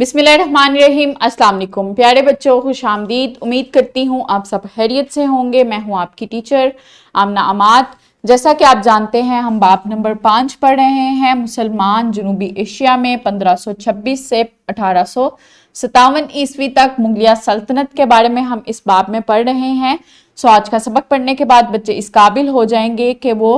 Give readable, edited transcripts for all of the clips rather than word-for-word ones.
बिस्मिल्लाहिर्रहमानिर्रहीम। अस्सलाम वालेकुम प्यारे बच्चों, खुश आमदीद। उम्मीद करती हूँ आप सब खैरियत से होंगे। मैं हूँ आपकी टीचर आमना अमात। जैसा कि आप जानते हैं, हम बाब नंबर 5 पढ़ रहे हैं, मुसलमान जनूबी एशिया में 1526 से 1857 ईस्वी तक मुगलिया सल्तनत के बारे में हम इस बाब में पढ़ रहे हैं। आज का सबक पढ़ने के बाद बच्चे इस काबिल हो जाएंगे कि वो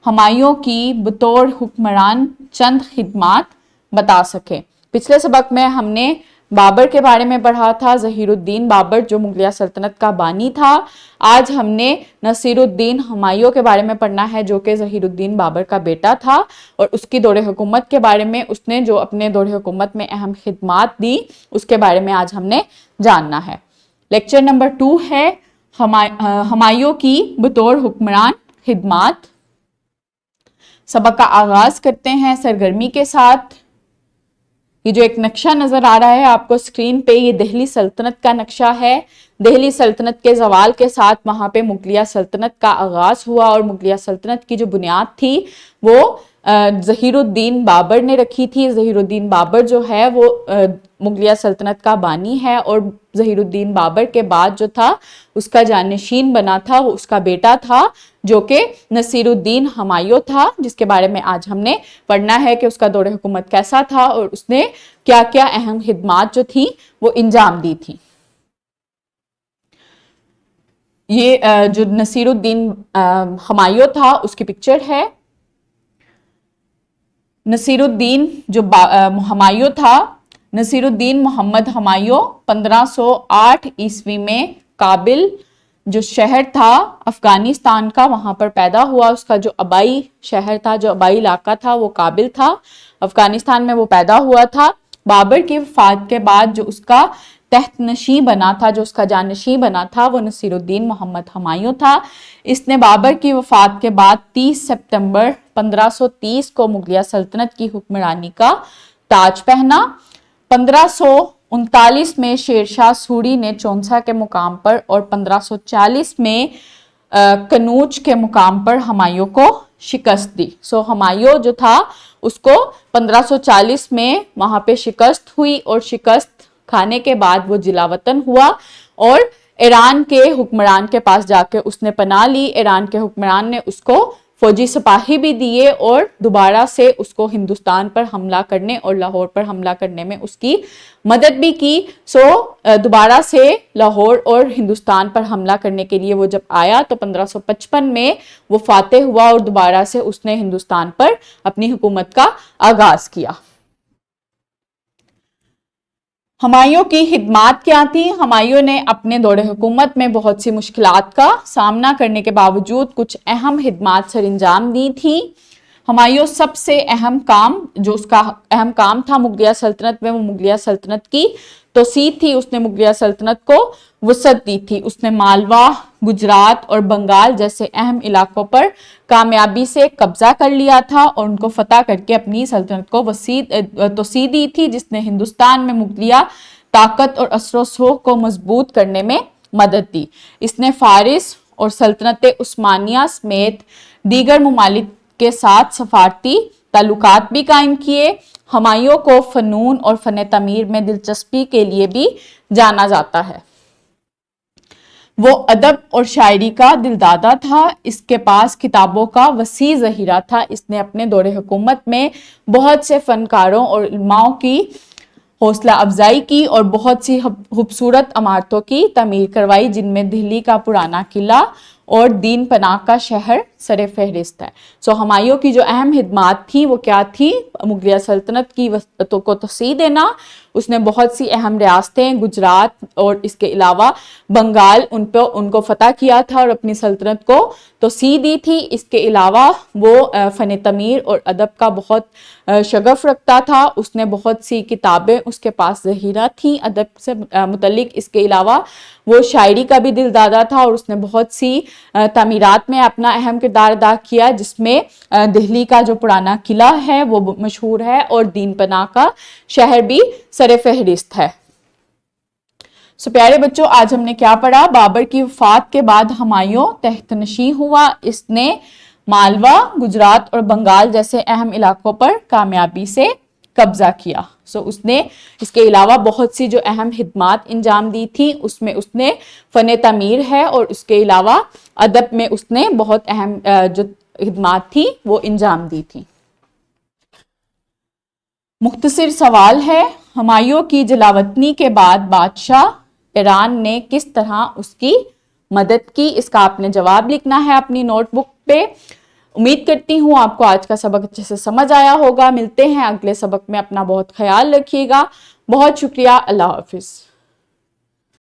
हुमायूं की बतौर हुक्मरान चंद खिदमात बता सके। पिछले सबक में हमने बाबर के बारे में पढ़ा था, ज़हीरुद्दीन बाबर जो मुगलिया सल्तनत का बानी था। आज हमने नसीरुद्दीन हुमायूं के बारे में पढ़ना है जो कि ज़हीरुद्दीन बाबर का बेटा था, और उसकी दौरे हुकूमत के बारे में, उसने जो अपने दौरे हुकूमत में अहम खिदमात दी उसके बारे में आज हमने जानना है। लेक्चर नंबर 2 है हुमायूं की बतौर हुक्मरान खिदमात। सबक का आगाज करते हैं सरगर्मी के साथ। ये जो एक नक्शा नजर आ रहा है आपको स्क्रीन पे, ये दिल्ली सल्तनत का नक्शा है। दिल्ली सल्तनत के जवाल के साथ वहां पे मुगलिया सल्तनत का आगाज हुआ, और मुगलिया सल्तनत की जो बुनियाद थी वो ज़हीरुद्दीन बाबर ने रखी थी। ज़हीरुद्दीन बाबर जो है वो मुगलिया सल्तनत का बानी है, और ज़हीरुद्दीन बाबर के बाद जो था उसका जानशीन बना था वो उसका बेटा था जो कि नसीरुद्दीन हुमायूं था, जिसके बारे में आज हमने पढ़ना है कि उसका दौरे हुकूमत कैसा था और उसने क्या क्या अहम खिदमात जो थी वो इंजाम दी थी। ये जो नसीरुद्दीन हुमायूं था उसकी पिक्चर है। नसीरुद्दीन जो हुमायूं था, नसीरुद्दीन मोहम्मद हुमायूं 1508 ईस्वी में काबिल जो शहर था अफगानिस्तान का, वहां पर पैदा हुआ। उसका जो आबाई शहर था, जो आबाई इलाका था वो काबिल था, अफगानिस्तान में वो पैदा हुआ था। बाबर की वफात के बाद जो उसका तख्तनशी बना था, जो उसका जानशी बना था, वो नसीरुद्दीन मोहम्मद हुमायूं था। इसने बाबर की वफात के बाद 30 सितंबर 1530 को मुगलिया सल्तनत की हुक्मरानी का ताज पहना। 1539 में शेरशाह सूरी ने चौंसा के मुकाम पर और 1540 में कनूज के मुकाम पर हुमायूं को शिकस्त दी। हुमायूं जो था उसको 1540 में वहां पे शिकस्त हुई, और शिकस्त खाने के बाद वो जिलावतन हुआ और ईरान के हुक्मरान के पास जाके उसने पनाह ली। ईरान के हुक्मरान ने उसको फौजी सिपाही भी दिए और दोबारा से उसको हिंदुस्तान पर हमला करने और लाहौर पर हमला करने में उसकी मदद भी की। दोबारा से लाहौर और हिंदुस्तान पर हमला करने के लिए वो जब आया तो 1555 में वो फातेह हुआ और दोबारा से उसने हिंदुस्तान पर अपनी हुकूमत का आगाज किया। हुमायूं की खिदमात क्या थी? हुमायूं ने अपने दौरे हुकूमत में बहुत सी मुश्किलात का सामना करने के बावजूद कुछ अहम खिदमात सरंजाम दी थी। हुमायूं सबसे अहम काम, जो उसका अहम काम था मुगलिया सल्तनत में, वो मुगलिया सल्तनत की तोसीह थी। उसने मुगलिया सल्तनत को वसअत दी थी। उसने मालवा, गुजरात और बंगाल जैसे अहम इलाकों पर कामयाबी से कब्जा कर लिया था और उनको फतह करके अपनी सल्तनत को तोसीह दी थी, जिसने हिंदुस्तान में मुगलिया ताकत और असर-ओ-रसूख को मजबूत करने में मदद दी। इसने फारिस और सल्तनत उस्मानिया समेत दीगर ममालिक के साथ सफारती ताल्लुकात भी कायम किए। हुमायूं को फनून और फन तमीर में दिलचस्पी के लिए भी जाना जाता है। वो अदब और शायरी का दिलदादा था। इसके पास किताबों का वसी ज़हीरा था। इसने अपने दौरे हुकूमत में बहुत से फनकारों और उलमाओं की हौसला अफजाई की और बहुत सी खूबसूरत इमारतों की तमीर करवाई, जिनमें दिल्ली का पुराना किला और दीन पनाह का शहर सरे फहरिस्त है। हुमायूं की जो अहम खिदमात थी वो क्या थी? मुगलिया सल्तनत की वसअतों को तोसीह देना। उसने बहुत सी अहम रियासतें, गुजरात और इसके अलावा बंगाल, उनको फतह किया था और अपनी सल्तनत को तोसीह दी थी। इसके अलावा वो फ़न तमीर और अदब का बहुत शगफ रखता था। उसने बहुत सी किताबें उसके पास ज़हीरा थी अदब से मुतल्लिक। इसके अलावा वो शायरी का भी दिलदादा था और उसने बहुत सी तमीरात में अपना अहम किरदार अदा किया, जिसमें दिल्ली का जो पुराना किला है वो मशहूर है और दीन पनाह का शहर भी सरे फहरिस्त है। प्यारे बच्चों, आज हमने क्या पढ़ा? बाबर की वफात के बाद हुमायूं तख्तनशी हुआ। इसने मालवा, गुजरात और बंगाल जैसे अहम इलाकों पर कामयाबी से قبضہ کیا. اس نے اس کے علاوہ بہت سی جو اہم خدمات انجام دی تھی اس میں اس نے فن تعمیر ہے اور اس کے علاوہ ادب میں اس نے بہت اہم جو خدمات تھی وہ انجام دی تھی. مختصر سوال ہے، ہمایوں کی جلاوطنی کے بعد بادشاہ ایران نے کس طرح اس کی مدد کی؟ اس کا آپ نے جواب لکھنا ہے اپنی نوٹ بک پہ. امید کرتی ہوں آپ کو آج کا سبق اچھے سے سمجھ آیا ہوگا. ملتے ہیں اگلے سبق میں. اپنا بہت خیال رکھیے گا. بہت شکریہ. اللہ حافظ.